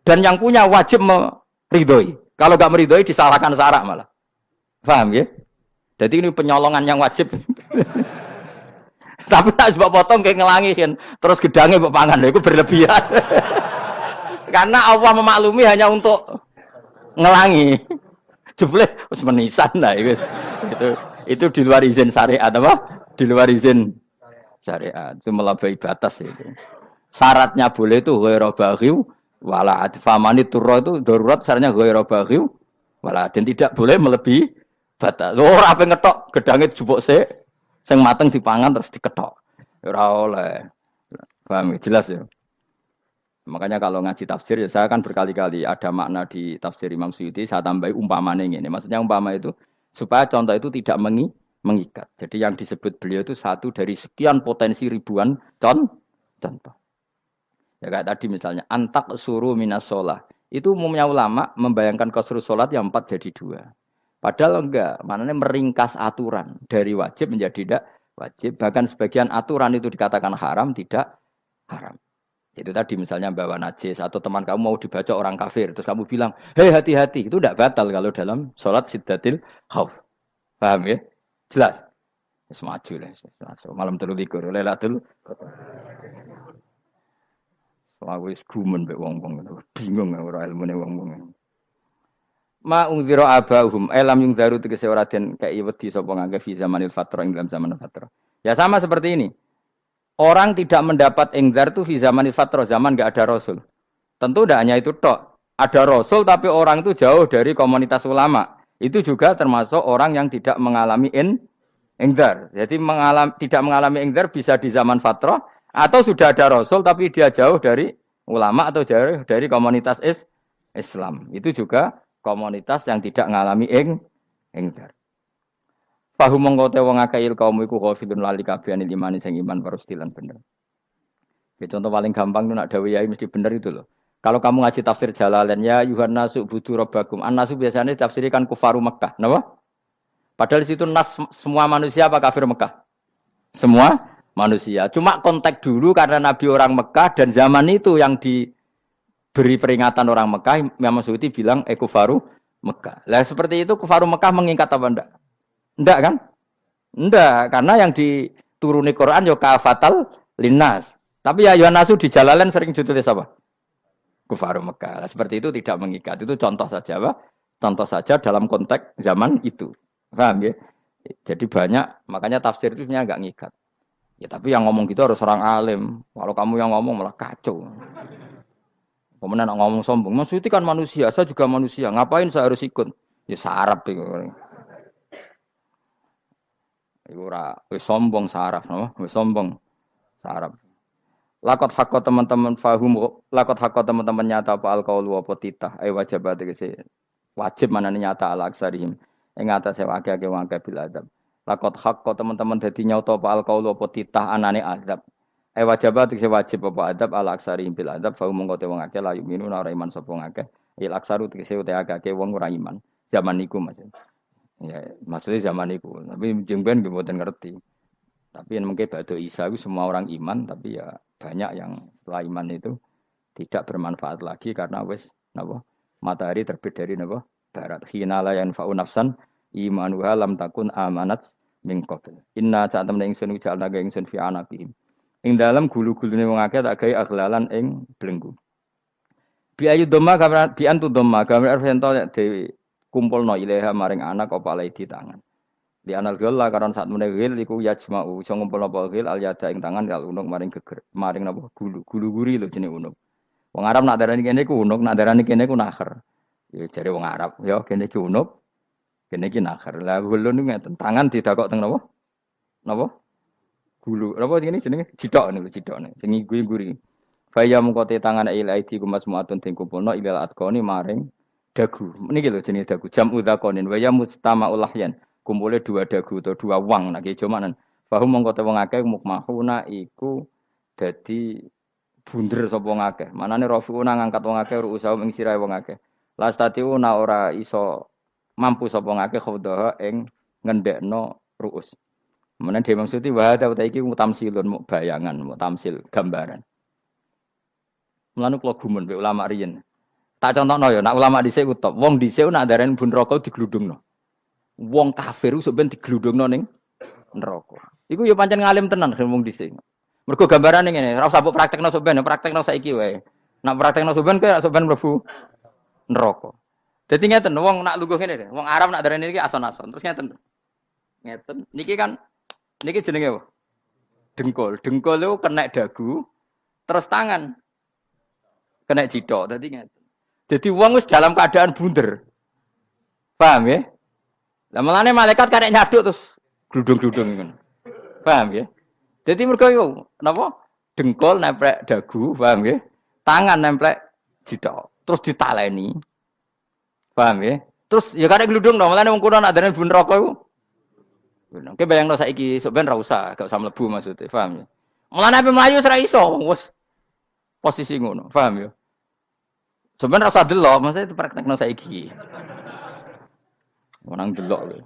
Dan yang punya wajib meridhoi. Kalau enggak meridhoi disalahkan syarak malah. Paham ya? Jadi ini penyolongan yang wajib. Tapi tak sebab potong kayak ngelangiin, terus gedangnya mbok pangan, itu berlebihan. Karena Allah memaklumi hanya untuk ngelangi. Jebule wis menisan lah itu di luar izin syariat apa? Di luar izin syariat. Itu melampaui batas itu. Syaratnya boleh itu ghairu baghiw wala famani turra itu darurat syaratnya ghairu baghiw wala dan tidak boleh melebihi batas. Ora ape ngetok gedange jupuk sik sing mateng dipangan terus diketok. Ora oleh. Paham jelas ya. Makanya kalau ngaji tafsir ya saya kan berkali-kali ada makna di tafsir Imam Suyuti saya tambahi umpamanya ini. Maksudnya umpama itu supaya contoh itu tidak mengikat. Jadi yang disebut beliau itu satu dari sekian potensi ribuan contoh. Ya kayak tadi misalnya antak suruh minas sholah. Itu umumnya ulama membayangkan qasrul sholat yang 4 jadi 2. Padahal enggak, maknanya meringkas aturan dari wajib menjadi tidak wajib. Bahkan sebagian aturan itu dikatakan haram, tidak haram. Itu tadi misalnya bawa najis atau teman kamu mau dibaca orang kafir, terus kamu bilang, hei hati-hati, itu tidak batal kalau dalam sholat siddatil khauf. Paham ya? Jelas? Semaju lah. Malam terlikur, lelatul. Aku wis gumen mbek wong-wong itu. Bingung ora ilmune wong-wong. Ma ungzira abahum elam yung daru tegese ora den kei wedi sapa ngangge fi zamanil fatra ing dalam zaman fatra. Ya sama seperti ini. Orang tidak mendapat ingzar itu fi zamanil fatra, zaman enggak ada rasul. Tentu tidak hanya itu tok. Ada rasul tapi orang itu jauh dari komunitas ulama. Itu juga termasuk orang yang tidak mengalami ingzar. Jadi tidak mengalami ingzar bisa di zaman fatra atau sudah ada rasul tapi dia jauh dari ulama atau jauh dari komunitas Islam. Itu juga komunitas yang tidak mengalami ingzar. Fahu mongko te wong akeh kaum iku ghafilun lali kabehane imane sing iman parustilan bener. Ya, contoh paling gampang itu nak dawuh yai mesti bener itu loh. Kalau kamu ngaji tafsir Jalalain ya Yuhannasu budu rabbakum. An-nasu biasanya ditafsirkan kufaru Mekah, napa? Padahal di situ nas semua manusia apa kafir Mekah? Semua manusia. Cuma konteks dulu karena Nabi orang Mekah dan zaman itu yang diberi peringatan orang Mekah, Imam Suyuti bilang kufaru Mekah. Lah seperti itu kufaru Mekah mengikat apa enggak? Enggak kan? Enggak, karena yang dituruni Quran yo kafatal linnas. Tapi ya Yohanasu di Jalalain sering ditulis apa? Kufaru Mekah. Nah, seperti itu tidak mengikat. Itu contoh saja, Pak. Contoh saja dalam konteks zaman itu. Paham ya? Jadi banyak, makanya tafsir itu sebenarnya enggak ngikat. Ya tapi yang ngomong gitu harus orang alim. Kalau kamu yang ngomong malah kacau. Kemudian ngomong sombong. Maksudnya kan manusia, saya juga manusia. Ngapain saya harus ikut? Ya sarap itu. Iku ora wis sombong saraf, no? Wis sombong saraf. Lakot hakko teman-teman fahum, lakot hakko teman-teman nyata apa alqaulu apa titah, wajib tegese wajib manane nyata al aksarihim. Ing atase akeh-akeh wong akeh bil adab. Lakot hakko teman-teman dadi nyata apa alqaulu apa titah anane azab. Wajib tegese wajib apa adab al aksarihim bil adab fahum mongko te wong akeh la yuminuna ora iman sapa akeh. Il aksaru tegese te akeh wong ora iman. Zaman niku maksud. Ya, maksudnya zaman itu. Tapi jengben gue buatan ngerti. Tapi yang mungkin batu Isa itu semua orang iman, tapi ya banyak yang setelah iman itu tidak bermanfaat lagi karena wes napa matahari terbit dari napa barat. Hina la yanfa'u nafsan imanuha lam takun amanat min qabl. Inna saat temen ingsun ujalna ga ingsun fi anaqihim. Ing dalam gulu-gulune wong akeh tak gawe aghlalan ing belenggu. Bi ayu dhamma gambar bi antu dhamma gambar ento dewi kumpulno ilaha maring anak apa di tangan. Di anal gila karon saat meneh gil iku yajma'u iso ngumpulno apa gil al yada ing tangan kal unuk maring geger maring napa gulu-guri lho jenenge unuk. Wong Arab nak darani kene iku unuk, nak darani kene iku nakher. Ya jare wong Arab, ya kene iki unuk, kene iki nakher. Lah gulun niku ngeten, tangan didakok teng napa? Napa? Gulu. Napa jenenge? Cidok niku cidokne. Sing guri-guri. Faya mengkote tangan ilaidi kumas muatun ting kumpulno ilal atqoni maring dagu. Niki lho jenenge dagu. Jam udzakonin wa ya mustama ulahyan. Kumpule dua dagu atau dua wang nek jomanan. Fahum mongko te wong akeh mukmahuna iku dadi bunder sapa wong akeh. Manane rafiuna ngangkat wong akeh ruusahum ing sirahe wong akeh. Lastatiuna ora iso mampu sapa wong akeh khodaha ing ngendekno ruus. Menen dhewe maksudi wa ta iki mutamsilun bayangan, mutamsil gambaran. Mulane kula gumun mbek ulama riyen. Tak contohno ya, nak ulama dhisik ku top. Wong dhisik nak darani bun neraka digludungno. Wong kafir sok ben digludungno ning neraka. Iku ya pancen ngalim tenan wong dhisik. Mergo gambarane ngene, ora usah mbok praktekno sok ben, praktekno saiki wae. Nak praktekno sok ben kowe sok ben mlebu neraka. Dadi ngeten, wong nak lungguh ngene deh. Wong Arab nak darani iki ason-ason. Terus ngeten. Ngeten. Niki kan niki jenenge apa? Dengkul. Dengkul itu kena dagu, terus tangan kena jidok. Dadi ngeten. Jadi wong wis dalam keadaan bunder. Paham ya? Lah mulane malaikat karek nyaduk terus gludung-gludung ngono. Paham ya? Jadi mergo yo napa? Dengkul nempel dagu, paham ya? Tangan nempel jidok. Terus ditaleni. Paham ya? Terus ya karek gludung dong, mulane wong kuno nak darani bun neraka iku. Oke bayangno saiki sok ben ra usah, gak usah mlebu maksudnya, paham ya? Mulane ape mlayu ora iso, wis posisi ngono, paham ya? Sebenarnya rasa delok, maksudnya itu praktekno saiki. Orang delok lho.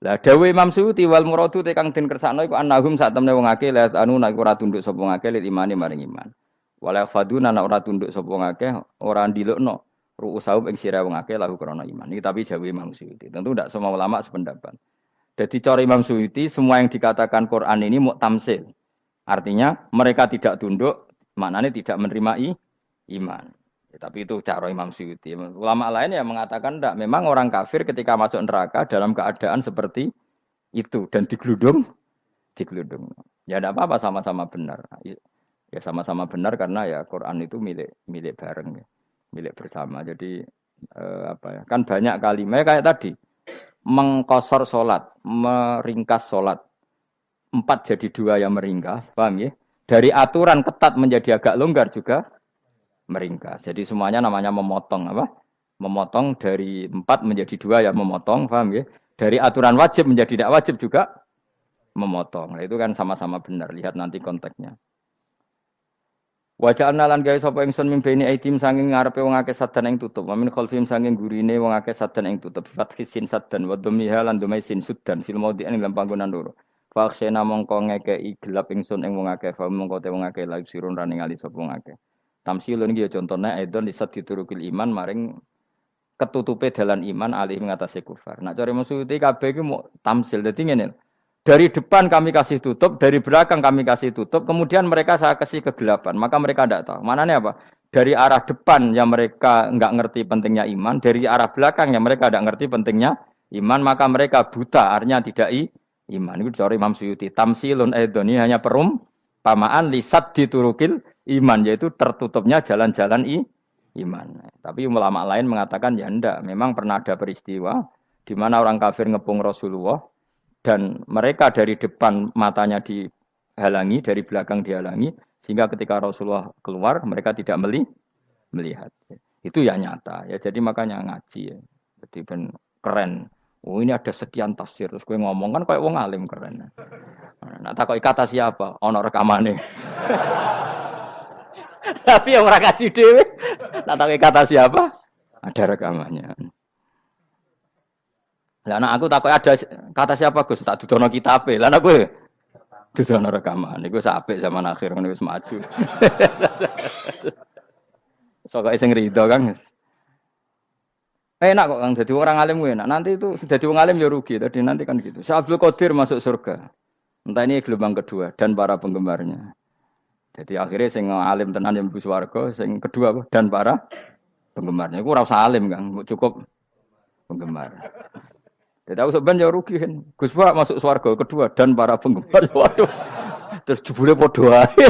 Lah dawuh Imam Suyuti wal muradu te kang den kersakno iku annahum sak temne wong akeh la anu nek ora tunduk sapa wong akeh lil imani maring iman. Wala faduna nek ora tunduk sapa wong akeh ora ndilukno ru'usahum ing sira wong akeh lahu krana iman. Iki tapi dawuh Imam Suyuti. Tentu tidak semua ulama sependapat. Jadi cara Imam Suyuti semua yang dikatakan Quran ini mau tamsil. Artinya mereka tidak tunduk, maknanya tidak menerima iman. Ya, tapi itu cara Imam Suyuti. Ulama lain yang mengatakan tidak. Memang orang kafir ketika masuk neraka dalam keadaan seperti itu dan digeludung. Ya tidak apa-apa sama-sama benar. Ya sama-sama benar karena ya Quran itu milik bareng, ya. Milik bersama. Jadi apa ya? Kan banyak kalimat kayak tadi mengkosor solat, meringkas solat. 4 jadi 2 yang meringkas, paham ya? Dari aturan ketat menjadi agak longgar juga meringkas. Jadi semuanya namanya memotong apa? Memotong dari 4 menjadi 2 ya memotong, paham ya? Dari aturan wajib menjadi tidak wajib juga memotong. Nah, itu kan sama-sama benar. Lihat nanti konteksnya. Wajah analan gawe sapa ingsun mimpeni aidim saking ngarepe wong akeh sadan ing tutup. Wamin khalfim saking gurine wong akeh sadan ing tutup. Fathhi sin sadan wa dhammiha lan dhamai sin sudan fil maudhi'in ing panggonan loro. Fakhsena mongko ngekeki gelap ingsun ing wong akeh, fa mongko te wong akeh laib sirun rane ngali sapa wong akeh. Tamsilun iki ya contone aidon disat diturukil iman maring ketutupe dalan iman alih ngatasi kufar. Nak cari maksudé kabeh iki mau tamsil. Dadi ngene. Dari depan kami kasih tutup, dari belakang kami kasih tutup, kemudian mereka saya kasih kegelapan. Maka mereka tidak tahu. Mananya apa? Dari arah depan yang mereka enggak ngerti pentingnya iman, dari arah belakang yang mereka tidak ngerti pentingnya iman, maka mereka buta, artinya tidak iman. Itu dari Imam Suyuti. Tamsilun aidoni hanya perumpamaan lisat diturukil iman, yaitu tertutupnya jalan-jalan iman. Tapi ulama lain mengatakan ya enggak. Memang pernah ada peristiwa di mana orang kafir ngepung Rasulullah, dan mereka dari depan matanya dihalangi, dari belakang dihalangi, sehingga ketika Rasulullah keluar, mereka tidak melihat. Itu ya nyata. Ya, jadi makanya ngaji. Ya. Jadi ben keren. Oh ini ada sekian tafsir. Terus gue ngomong kan kayak wong alim keren. Nah takoi kata siapa? Ono rekamane. Tapi yang orang ngaji dhewe, nah takoi kata siapa? Ada rekamannya. Lah anak aku takut ada kata siapa Gus tak dudono kitabe. Lah anak gue dudono rekaman. Iku sapik zaman akhir ngono wis maju. Sok sing rido kan. Enak kok Kang dadi orang alim gue enak. Nanti itu dadi wong alim ya rugi. Tadi nanti kan gitu. Syekh Abdul Qadir masuk surga. Entah ini gelombang kedua dan para penggemarnya. Jadi akhirnya sing alim tenan yang mlebu swarga, sing kedua apa? Dan para penggemarnya. Iku ora usah alim Kang, cukup penggemar. Jadi aku sebenarnya rugi kan. Gus Pak masuk swarga kedua dan para penggemar. Waduh. Terus jebule padha ae.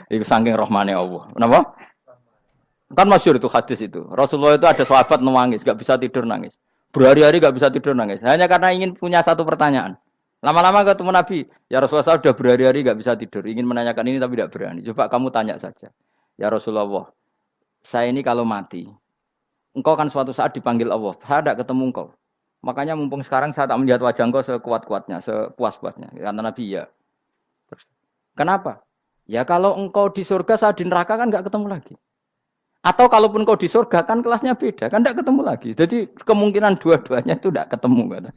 Iku saking rahmane Allah. Kenapa? Kan masyhur itu hadis itu. Rasulullah itu ada sahabat nangis, enggak bisa tidur nangis. Berhari-hari enggak bisa tidur nangis. Hanya karena ingin punya satu pertanyaan. Lama-lama ketemu Nabi, ya Rasulullah saya sudah berhari-hari enggak bisa tidur, ingin menanyakan ini tapi tidak berani. Coba kamu tanya saja. Ya Rasulullah, saya ini kalau mati, engkau kan suatu saat dipanggil Allah. Saya tidak ketemu engkau. Makanya mumpung sekarang saya tak melihat wajah engkau sekuat-kuatnya, sepuas-puasnya. Kata Nabi ya. Terus, kenapa? Ya kalau engkau di surga, saya di neraka kan enggak ketemu lagi. Atau kalaupun engkau di surga kan kelasnya beda, kan enggak ketemu lagi. Jadi kemungkinan dua-duanya itu enggak ketemu. Kata.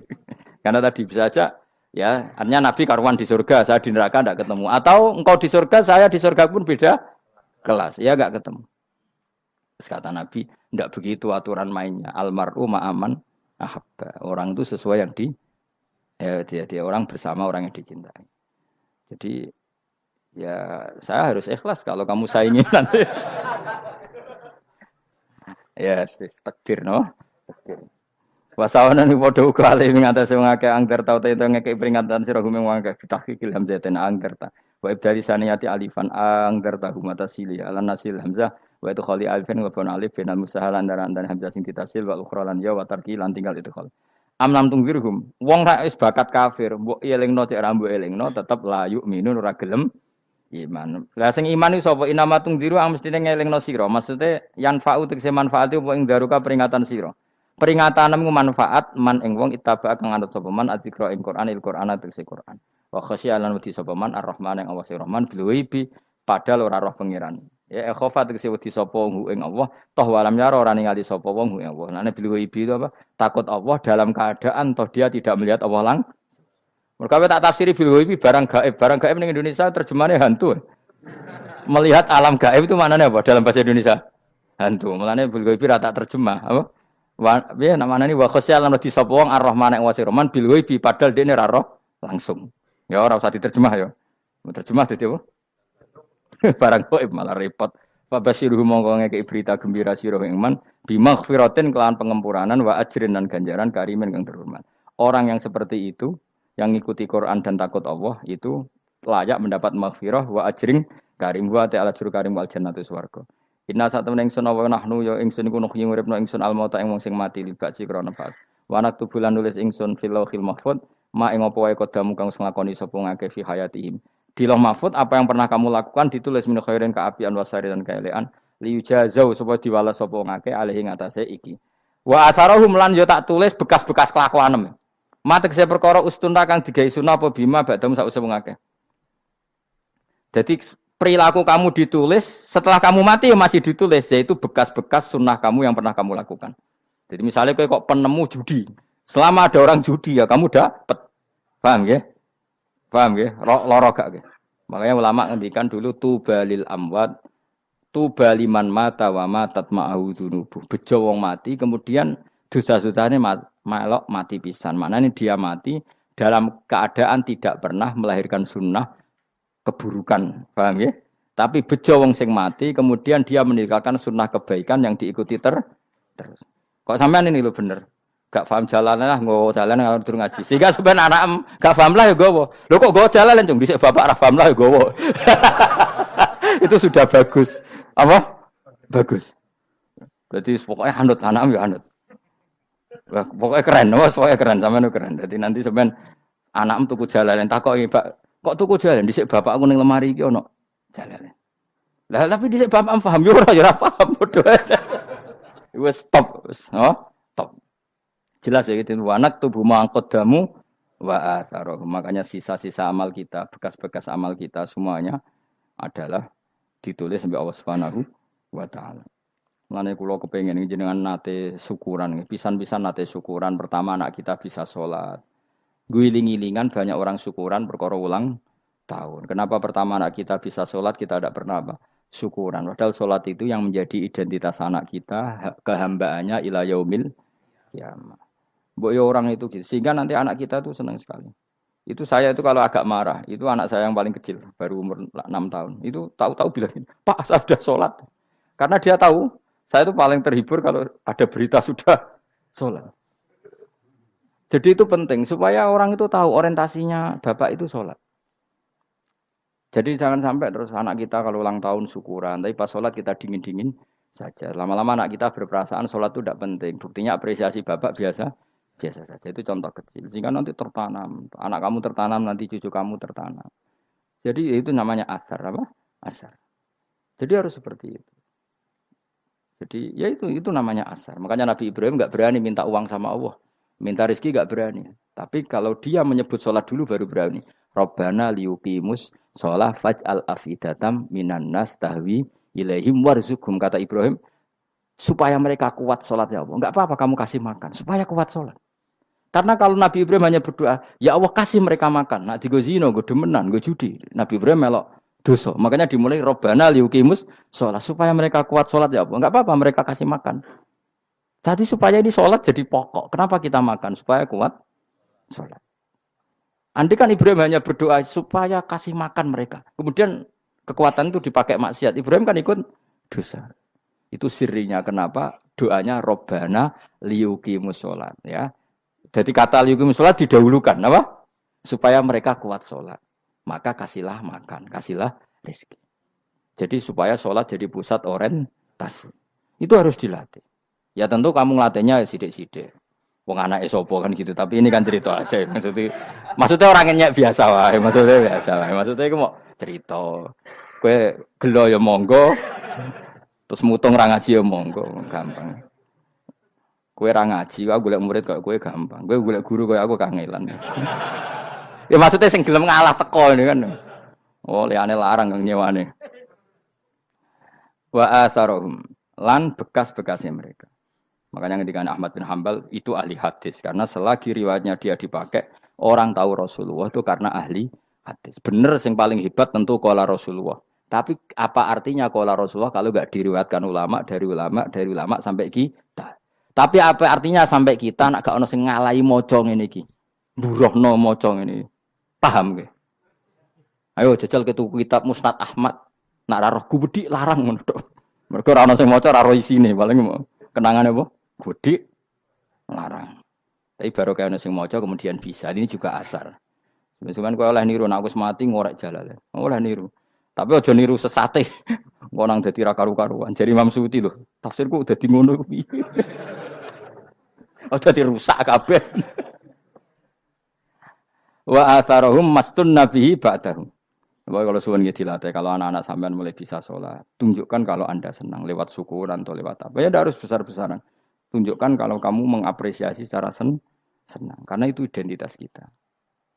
Karena tadi bisa saja Ya, artinya Nabi karuan di surga, saya di neraka tidak ketemu. Atau engkau di surga, saya di surga pun beda kelas. Ya enggak ketemu. Terus kata Nabi, tidak begitu aturan mainnya. Almaru ma'aman ahabba. Orang itu sesuai yang dia orang bersama orang yang dicintai. Jadi ya saya harus ikhlas kalau kamu saingi nanti. Ya, yes, takdir no. Takdir. Wasawana ni padha uga ale ing atase wong akeh angger tau te ngekek peringatan sira gumeng wong akeh bitahqiqil hamzatin angger ta. Wa ibdali saniyati alifan angger ta humata sili ala nasil hamzah wa itu khali alifan wa bon alif bin musahalan dan hamzah sing ditasil wa ukhra lan ya wa tarki lan tinggal itu khali. Amlam tungzirhum wong ra wis bakat kafir mbok elingno cek ra mbok elingno tetep la yu'minun ora gelem iman. Lah sing iman iku sapa inama tungziru ang mestine ngelingno sira. Maksude yan fa'u tegese manfaate apa ing daruka peringatan sira. Peringatan nemu manfaat man ing wong ittaba kang anut sapa man adzikra ing Quran tegese Quran. Wa khasyialan wedi sapa man ar-Rahman ing Allah Rahman bil ghaibi padahal ora roh pangeran. Ya khofa tegese wedi sapa hu ing Allah toh walam yara ora ningali sapa wong hu ing Allah. Nane bil ghaibi itu apa? Takut Allah dalam keadaan toh dia tidak melihat Allah mereka tak tafsiri bil ghaibi barang gaib ning Indonesia terjemahannya hantu. Melihat alam gaib itu maknanya apa dalam bahasa Indonesia? Hantu. Mulane bil ghaibi ra tak terjemah apa? Ya namanya ini wa khosyalan di sapa wong ar-Rahman ing wasirman bil ghaibi padahal dene ra roh langsung. Ya ora usah diterjemah ya. Terjemah dadi apa? Barang gaib malah repot. Fa basiruhum mongko ngekeki berita gembira sira ing man bimaghfiratin kelawan pengempuranan wa ajrin dan ganjaran karimin kang terhormat. Orang yang seperti itu yang ngikuti Quran dan takut Allah itu layak mendapat maghfirah wa ajrin karim wa ta'ala juru karim wal jannatu swarga. Inna satamna ingsun wa nahnu ya ingsun iku nuhyi nguripno ingsun almauta ing wong sing mati libasi krana pas. Wa naktubulan nulis ingsun fil lauhil mahfuz ma ing apa wae kodamu kang nglakoni sapa ngake fi hayatihim. Di lauh mahfuz apa yang pernah kamu lakukan ditulis min khairin kaapian wasari dan kaelean liyujazau supaya diwales sapa ngake alih ing atase iki. Wa atharahum lan yo tak tulis bekas-bekas kelakuanem. Matek saya perkara ustuna kang digawe sunah apa bima badam sause wong akeh. Jadi perilaku kamu ditulis, setelah kamu mati ya masih ditulis, yaitu bekas-bekas sunnah kamu yang pernah kamu lakukan. Jadi misalnya kok penemu judi, selama ada orang judi ya kamu dapat, paham ya? Paham ya? Loro gak ya? Makanya ulama ngendikan dulu tubalil amwat, tubaliman mata wa matat ma'ahu dunubu. Bejo wong mati, kemudian dosa-dosanya melok mati pisan. Maknanya dia mati dalam keadaan tidak pernah melahirkan sunnah keburukan, paham ya? Tapi bejo wong sing mati, kemudian dia meninggalkan sunnah kebaikan yang diikuti terus. Kok sampean ini lho bener? Gak paham jalan lah, nggo jalan kalau durung ngaji. Sehingga sebenarnya anak gak paham lah ya gowo. Lho kok nggo jalan cung dhisik bapak ra paham lah ya gowo. Itu sudah bagus. Apa? Bagus. Jadi pokoknya anut anak ya anut. Wah, pokoknya keren, pokoknya keren sampean keren. Jadi nanti sampean anak tuku jalan takoki, Pak. Kok tuku jalan dhisik bapak aku ning lemari iki ono jalan. Lah tapi dhisik bapak paham yo ora paham padha. Wis stop, stop. Jelas ya gitu. Wanak tubuh mangkodamu wa atharoh. Makanya sisa-sisa amal kita, bekas-bekas amal kita semuanya adalah ditulis sampai Allah Subhanahu wa taala. Mulane kula kepengin jenengan nate syukuran, pisan-pisan nate syukuran. Pertama anak kita bisa sholat. Guling-gilingan banyak orang syukuran perkara ulang tahun. Kenapa pertama anak kita bisa sholat, kita tidak pernah apa? Syukuran. Padahal sholat itu yang menjadi identitas anak kita, kehambaannya ila yaumil kiamah. Mbok orang itu gitu. Sehingga nanti anak kita tuh senang sekali. Itu saya itu kalau agak marah, itu anak saya yang paling kecil, baru umur 6 tahun. Itu tahu-tahu bilang, "Pak, saya sudah sholat." Karena dia tahu, saya itu paling terhibur kalau ada berita sudah sholat. Jadi itu penting supaya orang itu tahu orientasinya bapak itu sholat. Jadi jangan sampai terus anak kita kalau ulang tahun syukuran, tapi pas sholat kita dingin-dingin saja. Lama-lama anak kita berperasaan sholat itu tidak penting. Buktinya apresiasi bapak biasa saja. Itu contoh kecil. Sehingga nanti tertanam, anak kamu tertanam, nanti cucu kamu tertanam. Jadi itu namanya asar apa? Asar. Jadi harus seperti itu. Jadi ya itu namanya asar. Makanya Nabi Ibrahim nggak berani minta uang sama Allah. Minta rezeki gak berani. Tapi kalau dia menyebut sholat dulu baru berani. Rabbana liyuqimus sholat faj'al afidatam minan nas tahwi ilaihim warzuqhum. Kata Ibrahim, supaya mereka kuat sholat ya Allah. Enggak apa-apa kamu kasih makan. Supaya kuat sholat. Karena kalau Nabi Ibrahim hanya berdoa, ya Allah kasih mereka makan. Nak digo zina, go demenan, go judi. Nabi Ibrahim melok dosa. Makanya dimulai Robbana liuqimus sholat supaya mereka kuat sholat ya Allah. Enggak apa-apa mereka kasih makan. Jadi supaya ini sholat jadi pokok. Kenapa kita makan? Supaya kuat sholat. Andai kan Ibrahim hanya berdoa supaya kasih makan mereka. Kemudian kekuatan itu dipakai maksiat. Ibrahim kan ikut dosa. Itu sirinya kenapa doanya Robbana liuqimus sholat. Ya. Jadi kata liuqimus sholat didahulukan. Apa? Supaya mereka kuat sholat. Maka kasihlah makan. Kasihlah rezeki. Jadi supaya sholat jadi pusat orientasi. Itu harus dilatih. Ya tentu kamu ngelatihnya sidik-sidik. Wong anake sapa kan gitu, tapi ini kan cerita aja. Maksudnya orang nyek biasa wae, maksudnya biasa wae. Maksudnya iku mau cerita. Kowe gelo ya monggo. Terus mutung ra ngaji ya monggo, gampang. Kowe ra ngaji, aku golek murid kok kowe gampang. Kowe golek guru koyo aku kangelan. Ya maksudnya sing gelem ngalah teko ini kan. Oh, liyane larang kang nyewane. Wa asarhum lan bekas-bekasnya mereka. Makanya ketika Ahmad bin Hambal itu ahli hadis. Karena selagi riwayatnya dia dipakai, orang tahu Rasulullah itu karena ahli hadis. Benar yang paling hebat tentu qala Rasulullah. Tapi apa artinya qala Rasulullah kalau nggak diriwayatkan ulama dari ulama sampai kita. Tapi apa artinya sampai kita nak gak ono sing ngalahi maca ngene iki. Burohno maca ngene. Paham nggih? Ayo jajal ke tuku kitab Musnad Ahmad. Nak ra roh gubedi larang ngono tok. Mergo ora ono sing maca ra roh isine, paling kenangane apa? Gudi larang. Tapi baru kayak nasi mojo kemudian bisa. Ini juga asar. Sebenarnya kau oleh niru, aku semati ngorek jalan. Oleh niru. Tapi ojo niru sesate. Kau nang dadi ra karu-karuan. Jadi Imam Suyuti loh. Tafsirku udah di ngono kuwi. Udah dirusak kabeh. Wa atharahum mastun nabihi ba'dahum. Kalau suwun nggih dilatih, kalau anak-anak sampean mulai bisa sholat, tunjukkan kalau Anda senang lewat syukuran atau lewat apa. Ya harus besar-besaran. Tunjukkan kalau kamu mengapresiasi secara senang. Karena itu identitas kita.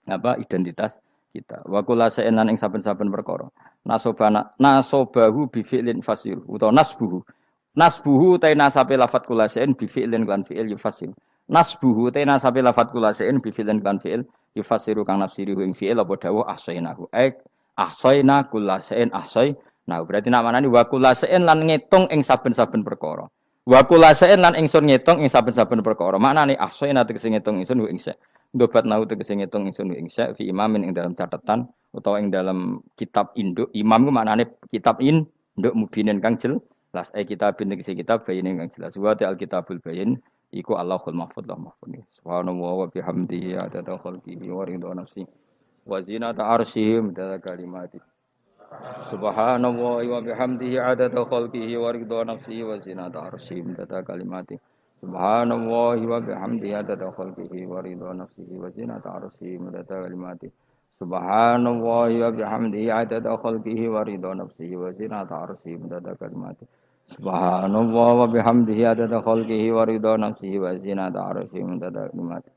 Apa identitas kita? Wa kullu shay'in lan ing saben-saben perkara. Nasobahu bi fi'lin fasir utawa nasbuhu. Nasbuhu ta nasabe lafat kullu shay'in bi fi'lin lan fi'il yufasir. Nasbuhu ta nasabe lafat kullu shay'in bi fi'lin lan fi'il yufasiru kang nafsiri ing fi'il apa dawuh ahsainahu. Ahsayna kullu shay'in ahsayna. Berarti nak manani wa kullu shay'in lan ngitung ing saben-saben perkara. Wa kulasain lan ingsun ngitung ing saben-saben perkara. Maknane ahsayna tegese ngitung ingsun wa ingsa. Ndobat nau tegese ngitung ingsun wa ingsa fi imamin ing dalam catatan utawa ing dalam kitab induk. Imam ku maknane kitab induk mubinin kang jelas. Kitabin tegese kitab bayin kang jelas. Wa ta'al kitabul bayin iku Allahul mahfuz lah mahfuz. Subhanallah wa bihamdihi adada khalqihi wa ridha nafsi wa zinata arsyihim dalam kalimat. Subhanallah wa bihamdihi adada khalqihi wa ridha nafsihi wa zinata arsyihi data kalimati. Subhanallah wa bihamdihi adada khalqihi wa ridha nafsihi wa zinata arsyihi data kalimati. Subhanallah wa bihamdihi adada khalqihi wa ridha nafsihi wa zinata arsyihi data kalimati. Subhanallah wa bihamdihi adada khalqihi wa ridha nafsihi wa zinata arsyihi data kalimati.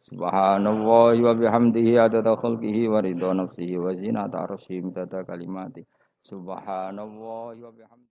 Subhanallah wa bihamdihi adada khalqihi wa ridha nafsihi wa zinata arsyihi data kalimati. Subhanallah wa bihamdihi